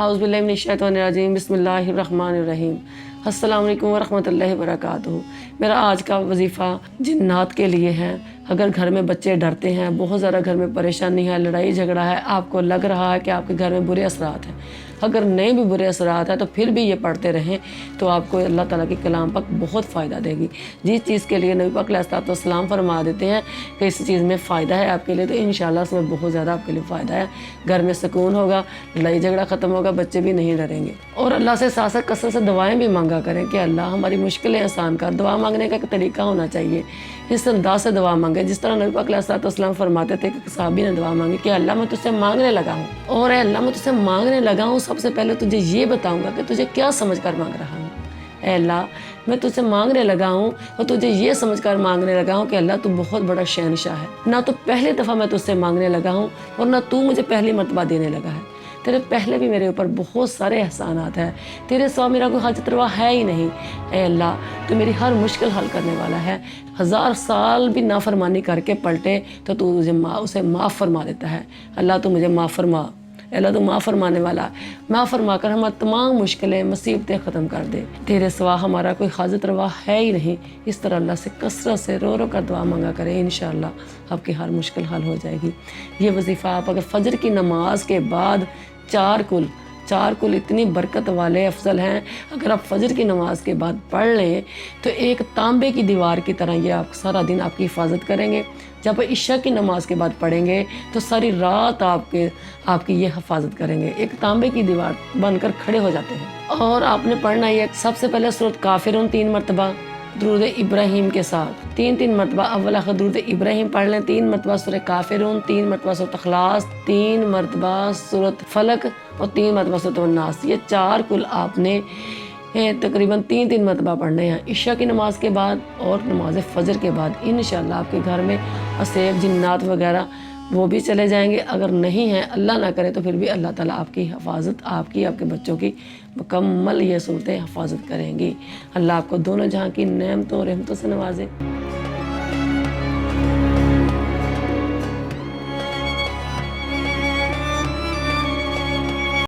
औज़ुबिल्लाहिमिनश्शैतानिर्रजीम बिस्मिल्लाहिर्रहमानिर्रहीम। अस्सलामु अलैकुम वरहमतुल्लाहि वबरकातुहू। मेरा आज का वजीफ़ा जिन्नात के लिए है। अगर घर में बच्चे डरते हैं, बहुत ज़्यादा घर में परेशानी है, लड़ाई झगड़ा है, आपको लग रहा है कि आपके घर में बुरे असरात हैं, अगर नहीं भी बुरे असरात हैं तो फिर भी ये पढ़ते रहें तो आपको अल्लाह ताला की कलाम पाक बहुत फ़ायदा देगी। जिस चीज़ के लिए नबी पाक अलैहिस्सलाम फरमा देते हैं कि इस चीज़ में फ़ायदा है आपके लिए, तो इंशाअल्लाह उसमें बहुत ज़्यादा आपके लिए फ़ायदा है। घर में सुकून होगा, लड़ाई झगड़ा ख़त्म होगा, बच्चे भी नहीं डरेंगे। और अल्लाह से साथ साथ कसरत से दुआएँ भी मांगा करें कि अल्लाह हमारी मुश्किलें आसान कर। दुआ मांगने का एक तरीका होना चाहिए, इस अंदाज से दुआ मांगे जिस तरह नबी पाक अलैहिस्सलाम फरमाते थे कि सहाबी ने दुआ मांगी कि अल्लाह मैं तुझसे मांगने लगा हूँ, और अल्लाह मैं तुझसे मांगने लगा हूँ, सबसे पहले तुझे ये बताऊँगा कि तुझे क्या समझ कर मांग रहा हूँ। अल्लाह मैं तुझसे मांगने लगा हूँ और तुझे ये समझ कर मांगने लगा हूँ कि अल्लाह तू बहुत बड़ा शहनशाह है। ना तो पहली दफ़ा मैं तुझसे मांगने लगा हूँ और ना तू मुझे पहली मरतबा देने लगा है। तेरे पहले भी मेरे ऊपर बहुत सारे एहसानात हैं, तेरे सिवा मेरा कोई हाजत रवा है ही नहीं। ऐ अल्लाह तू मेरी हर मुश्किल हल करने वाला है। 1000 साल भी नाफरमानी करके पलटे तो तू उसे माफ़ फरमा देता है। अल्लाह तू मुझे माफ़ फरमा, अल्लाह तो माफ़ फरमाने वाला, माफ़ फरमा कर हमारी तमाम मुश्किलें मुसीबतें ख़त्म कर दे। तेरे सिवा हमारा कोई हाजत रवा है ही नहीं। इस तरह अल्लाह से कसरत से रो रो कर दुआ मांगा करें, इंशाअल्लाह आपकी हर मुश्किल हल हो जाएगी। ये वजीफ़ा आप अगर फ़जर की नमाज के बाद चार कुल इतनी बरकत वाले अफजल हैं, अगर आप फ़जर की नमाज़ के बाद पढ़ लें तो एक तांबे की दीवार की तरह ये आप सारा दिन आपकी हिफाजत करेंगे। जब इशा की नमाज़ के बाद पढ़ेंगे तो सारी रात आपकी ये हिफाजत करेंगे, एक तांबे की दीवार बनकर खड़े हो जाते हैं। और आपने पढ़ना ये सबसे पहले सूरत काफिरून 3 मरतबा दुरूद इब्राहिम के साथ, 3 मरतबा अव्वल आखिर दुरूद इब्राहिम पढ़ लें, 3 मरतबा सूरत काफिरून, 3 मरतबा सूरत इखलास, 3 मरतबा सूरत फलक और 3 मरतबा सूरत नास। ये 4 कुल आपने तकरीबन 3 मरतबा पढ़ने हैं इशा की नमाज के बाद और नमाज फ़जर के बाद। इंशाअल्लाह आपके घर में असेब जिन्नात वगैरह वो भी चले जाएंगे। अगर नहीं है, अल्लाह ना करे, तो फिर भी अल्लाह ताला आपकी हिफाजत, आपके बच्चों की मुकम्मल ये सूरतें हिफाजत करेंगी। अल्लाह आपको दोनों जहाँ की नेमतों और रहमतों से नवाजे।